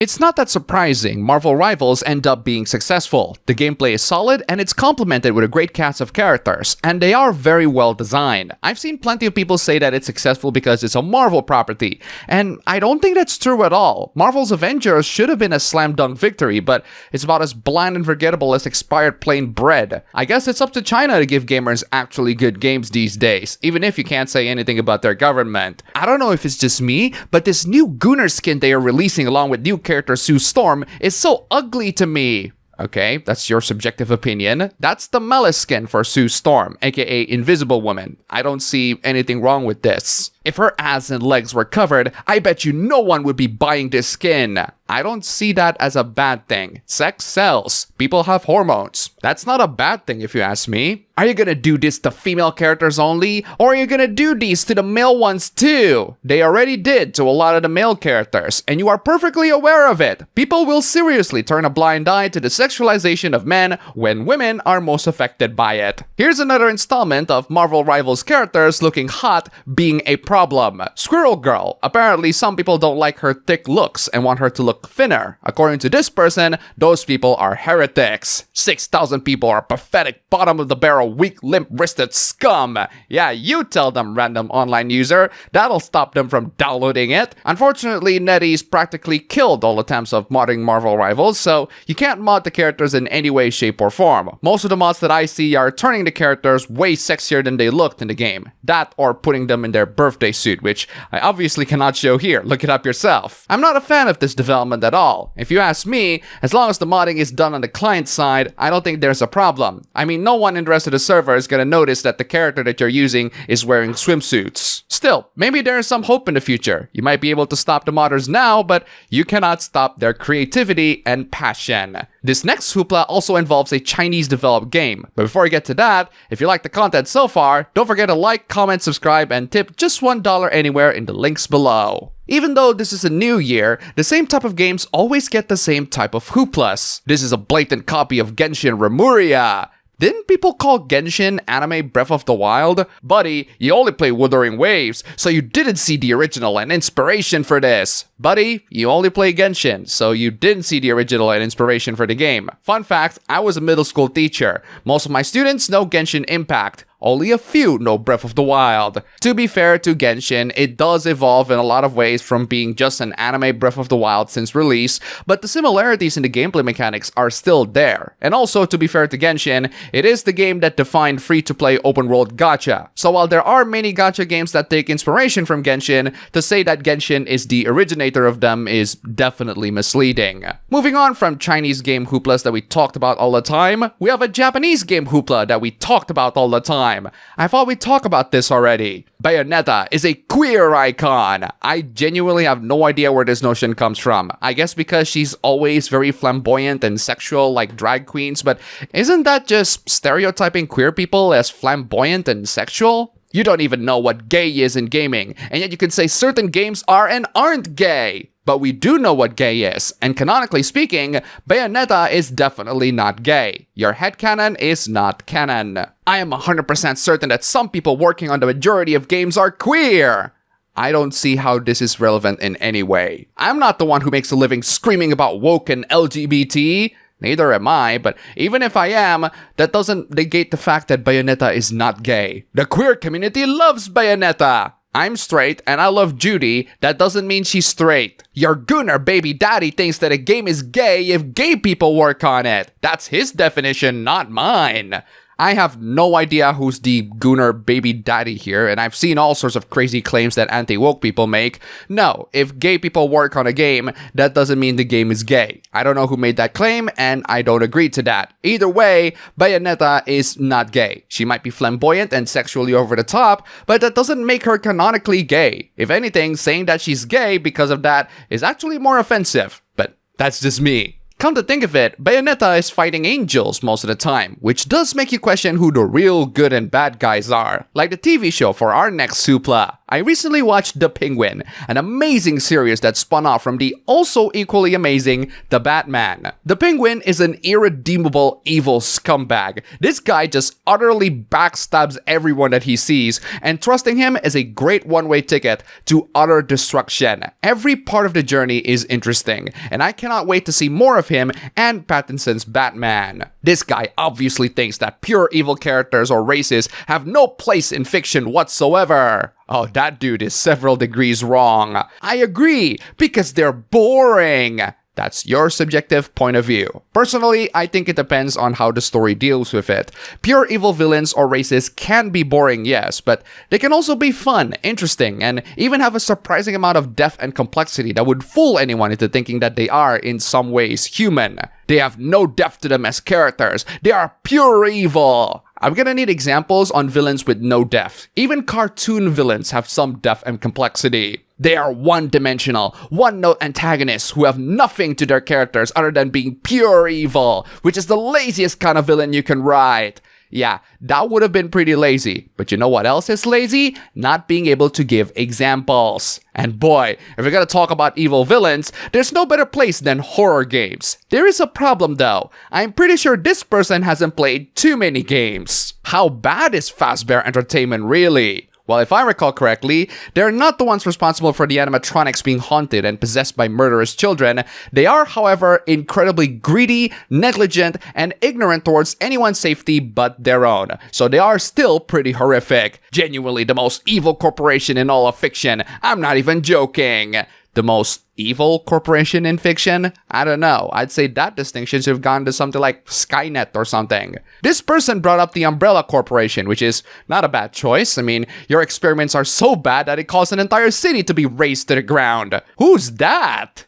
It's not that surprising, Marvel Rivals end up being successful. The gameplay is solid and it's complemented with a great cast of characters, and they are very well designed. I've seen plenty of people say that it's successful because it's a Marvel property, and I don't think that's true at all. Marvel's Avengers should have been a slam dunk victory, but it's about as bland and forgettable as expired plain bread. I guess it's up to China to give gamers actually good games these days, even if you can't say anything about their government. I don't know if it's just me, but this new Gooners skin they are releasing along with new character Sue Storm is so ugly to me. Okay, that's your subjective opinion. That's the Malice skin for Sue Storm, aka Invisible Woman. I don't see anything wrong with this. If her ass and legs were covered, I bet you no one would be buying this skin. I don't see that as a bad thing. Sex sells. People have hormones. That's not a bad thing if you ask me. Are you gonna do this to female characters only? Or are you gonna do these to the male ones too? They already did to a lot of the male characters, and you are perfectly aware of it. People will seriously turn a blind eye to the sexualization of men when women are most affected by it. Here's another installment of Marvel Rivals characters looking hot being a problem. Squirrel Girl. Apparently some people don't like her thick looks and want her to look thinner. According to this person, those people are heretics. 6,000 people are pathetic, bottom of the barrel, weak, limp-wristed scum. Yeah, you tell them, random online user. That'll stop them from downloading it. Unfortunately, NetEase practically killed all attempts of modding Marvel Rivals, so you can't mod the characters in any way, shape, or form. Most of the mods that I see are turning the characters way sexier than they looked in the game. That or putting them in their birthday suit, which I obviously cannot show here. Look it up yourself. I'm not a fan of this development at all. If you ask me, as long as the modding is done on the client side, I don't think there's a problem. I mean, no one in the rest of the server is gonna notice that the character that you're using is wearing swimsuits. Still, maybe there is some hope in the future. You might be able to stop the modders now, but you cannot stop their creativity and passion. This next hoopla also involves a Chinese-developed game. But before I get to that, if you like the content so far, don't forget to like, comment, subscribe, and tip just $1 anywhere in the links below. Even though this is a new year, the same type of games always get the same type of hooplas. This is a blatant copy of Genshin Remuria. Didn't people call Genshin anime Breath of the Wild? Buddy, you only play Wuthering Waves, so you didn't see the original and inspiration for this. Buddy, you only play Genshin, so you didn't see the original and inspiration for the game. Fun fact, I was a middle school teacher. Most of my students know Genshin Impact. Only a few know Breath of the Wild. To be fair to Genshin, it does evolve in a lot of ways from being just an anime Breath of the Wild since release, but the similarities in the gameplay mechanics are still there. And also, to be fair to Genshin, it is the game that defined free-to-play open-world gacha. So while there are many gacha games that take inspiration from Genshin, to say that Genshin is the originator of them is definitely misleading. Moving on from Chinese game hooplas that we talked about all the time, we have a Japanese game hoopla that we talked about all the time. I thought we'd talk about this already. Bayonetta is a queer icon. I genuinely have no idea where this notion comes from. I guess because she's always very flamboyant and sexual like drag queens, but isn't that just stereotyping queer people as flamboyant and sexual? You don't even know what gay is in gaming, and yet you can say certain games are and aren't gay. But we do know what gay is, and canonically speaking, Bayonetta is definitely not gay. Your headcanon is not canon. I am 100% certain that some people working on the majority of games are queer. I don't see how this is relevant in any way. I'm not the one who makes a living screaming about woke and LGBT. Neither am I, but even if I am, that doesn't negate the fact that Bayonetta is not gay. The queer community loves Bayonetta! I'm straight and I love Judy, that doesn't mean she's straight. Your Gooner baby daddy thinks that a game is gay if gay people work on it. That's his definition, not mine. I have no idea who's the Gooner baby daddy here, and I've seen all sorts of crazy claims that anti-woke people make. No, if gay people work on a game, that doesn't mean the game is gay. I don't know who made that claim, and I don't agree to that. Either way, Bayonetta is not gay. She might be flamboyant and sexually over the top, but that doesn't make her canonically gay. If anything, saying that she's gay because of that is actually more offensive. But that's just me. Come to think of it, Bayonetta is fighting angels most of the time, which does make you question who the real good and bad guys are, like the TV show for our next hoopla. I recently watched The Penguin, an amazing series that spun off from the also equally amazing The Batman. The Penguin is an irredeemable evil scumbag. This guy just utterly backstabs everyone that he sees, and trusting him is a great one-way ticket to utter destruction. Every part of the journey is interesting, and I cannot wait to see more of him and Pattinson's Batman. This guy obviously thinks that pure evil characters or races have no place in fiction whatsoever. Oh, that dude is several degrees wrong. I agree, because they're boring. That's your subjective point of view. Personally, I think it depends on how the story deals with it. Pure evil villains or races can be boring, yes, but they can also be fun, interesting, and even have a surprising amount of depth and complexity that would fool anyone into thinking that they are, in some ways, human. They have no depth to them as characters. They are pure evil. I'm gonna need examples on villains with no depth. Even cartoon villains have some depth and complexity. They are one-dimensional, one-note antagonists who have nothing to their characters other than being pure evil, which is the laziest kind of villain you can write. Yeah, that would have been pretty lazy. But you know what else is lazy? Not being able to give examples. And boy, if we're gonna talk about evil villains, there's no better place than horror games. There is a problem though. I'm pretty sure this person hasn't played too many games. How bad is Fazbear Entertainment really? Well, if I recall correctly, they're not the ones responsible for the animatronics being haunted and possessed by murderous children. They are, however, incredibly greedy, negligent, and ignorant towards anyone's safety but their own. So they are still pretty horrific. Genuinely the most evil corporation in all of fiction. I'm not even joking. The most evil corporation in fiction? I don't know. I'd say that distinction should have gone to something like Skynet or something. This person brought up the Umbrella Corporation, which is not a bad choice. I mean, your experiments are so bad that it caused an entire city to be razed to the ground. Who's that?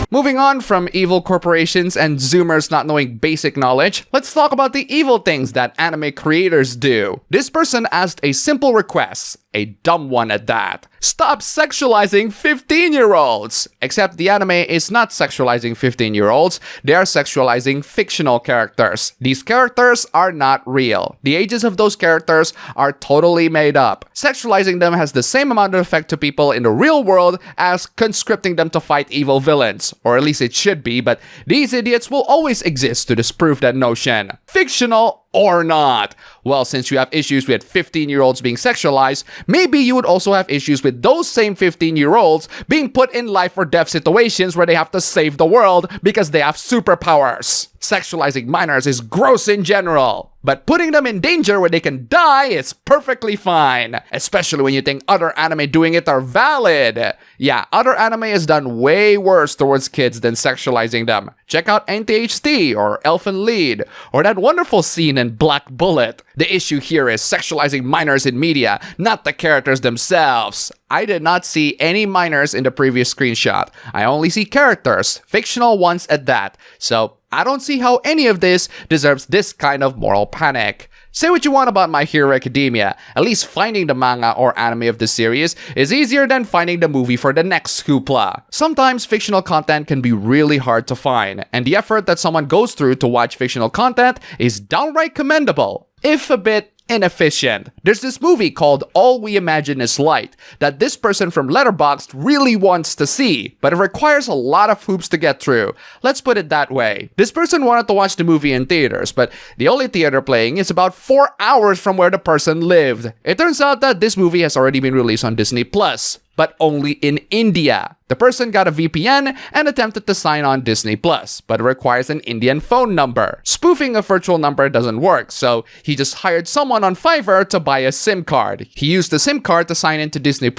Moving on from evil corporations and Zoomers not knowing basic knowledge, let's talk about the evil things that anime creators do. This person asked a simple request, a dumb one at that. Stop sexualizing 15-year-olds! Except the anime is not sexualizing 15-year-olds, they are sexualizing fictional characters. These characters are not real. The ages of those characters are totally made up. Sexualizing them has the same amount of effect to people in the real world as conscripting them to fight evil villains. Or at least it should be, but these idiots will always exist to disprove that notion. Fictional or not. Well, since you have issues with 15-year-olds being sexualized, maybe you would also have issues with those same 15-year-olds being put in life or death situations where they have to save the world because they have superpowers. Sexualizing minors is gross in general, but putting them in danger where they can die is perfectly fine, especially when you think other anime doing it are valid. Yeah, other anime has done way worse towards kids than sexualizing them. Check out NTHT or Elfen Lied, or that wonderful scene in Black Bullet. The issue here is sexualizing minors in media, not the characters themselves. I did not see any minors in the previous screenshot. I only see characters, fictional ones at that. So I don't see how any of this deserves this kind of moral panic. Say what you want about My Hero Academia, at least finding the manga or anime of the series is easier than finding the movie for the next hoopla. Sometimes fictional content can be really hard to find, and the effort that someone goes through to watch fictional content is downright commendable, if a bit inefficient. There's this movie called All We Imagine Is Light that this person from Letterboxd really wants to see, but it requires a lot of hoops to get through. Let's put it that way. This person wanted to watch the movie in theaters, but the only theater playing is about 4 hours from where the person lived. It turns out that this movie has already been released on Disney+, but only in India. The person got a VPN and attempted to sign on Disney+, but it requires an Indian phone number. Spoofing a virtual number doesn't work, so he just hired someone on Fiverr to buy a SIM card. He used the SIM card to sign into Disney+,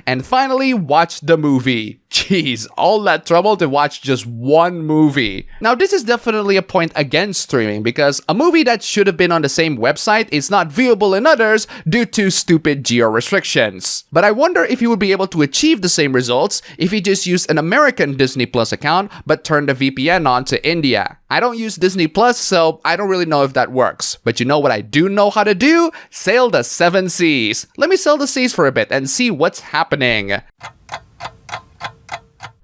and finally watched the movie. Jeez, all that trouble to watch just one movie. Now this is definitely a point against streaming, because a movie that should have been on the same website is not viewable in others due to stupid geo restrictions. But I wonder if you would be able to achieve the same results if you just used an American Disney Plus account but turned the VPN on to India. I don't use Disney Plus, so I don't really know if that works. But you know what I do know how to do? Sail the 7 seas. Let me sail the seas for a bit and see what's happening.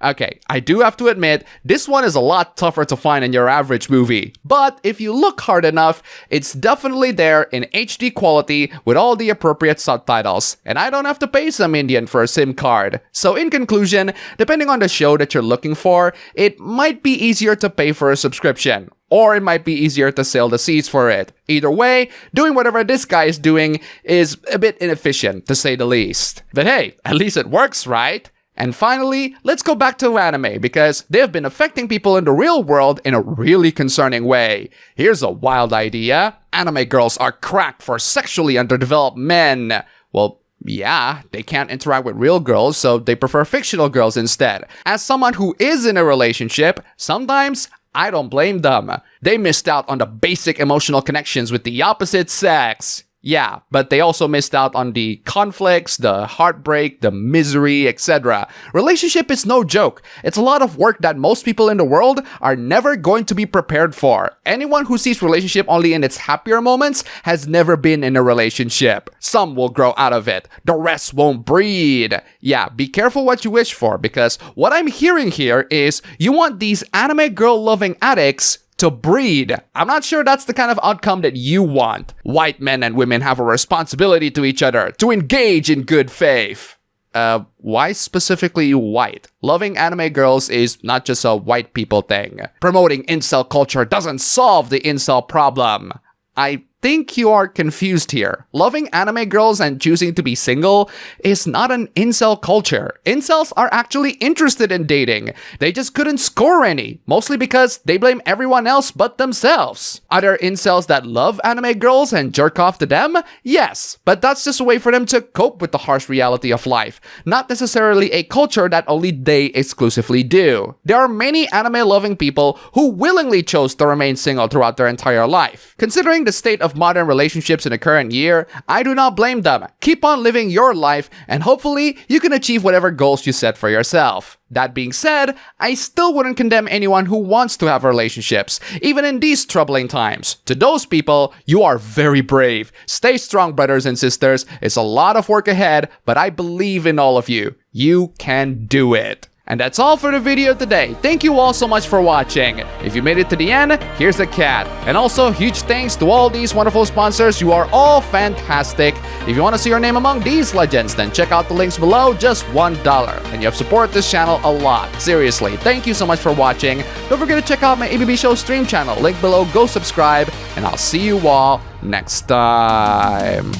Okay, I do have to admit, this one is a lot tougher to find in your average movie. But if you look hard enough, it's definitely there in HD quality with all the appropriate subtitles. And I don't have to pay some Indian for a SIM card. So in conclusion, depending on the show that you're looking for, it might be easier to pay for a subscription. Or it might be easier to sell the seats for it. Either way, doing whatever this guy is doing is a bit inefficient, to say the least. But hey, at least it works, right? And finally, let's go back to anime, because they have been affecting people in the real world in a really concerning way. Here's a wild idea. Anime girls are crack for sexually underdeveloped men. Well, yeah, they can't interact with real girls, so they prefer fictional girls instead. As someone who is in a relationship, sometimes I don't blame them. They missed out on the basic emotional connections with the opposite sex. Yeah, but they also missed out on the conflicts, the heartbreak, the misery, etc. Relationship is no joke. It's a lot of work that most people in the world are never going to be prepared for. Anyone who sees relationship only in its happier moments has never been in a relationship. Some will grow out of it. The rest won't breed. Yeah, be careful what you wish for, because what I'm hearing here is you want these anime girl-loving addicts to breed. I'm not sure that's the kind of outcome that you want. White men and women have a responsibility to each other to engage in good faith. Why specifically white? Loving anime girls is not just a white people thing. Promoting incel culture doesn't solve the incel problem. I think you are confused here. Loving anime girls and choosing to be single is not an incel culture. Incels are actually interested in dating. They just couldn't score any, mostly because they blame everyone else but themselves. Are there incels that love anime girls and jerk off to them? Yes, but that's just a way for them to cope with the harsh reality of life, not necessarily a culture that only they exclusively do. There are many anime-loving people who willingly chose to remain single throughout their entire life. Considering the state of modern relationships in the current year, I do not blame them. Keep on living your life, and hopefully you can achieve whatever goals you set for yourself. That being said, I still wouldn't condemn anyone who wants to have relationships, even in these troubling times. To those people, you are very brave. Stay strong, brothers and sisters. It's a lot of work ahead, but I believe in all of you. You can do it. And that's all for the video today. Thank you all so much for watching. If you made it to the end, here's a cat. And also, huge thanks to all these wonderful sponsors. You are all fantastic. If you want to see your name among these legends, then check out the links below, just $1. And you have supported this channel a lot. Seriously, thank you so much for watching. Don't forget to check out my ABB Show stream channel. Link below, go subscribe. And I'll see you all next time.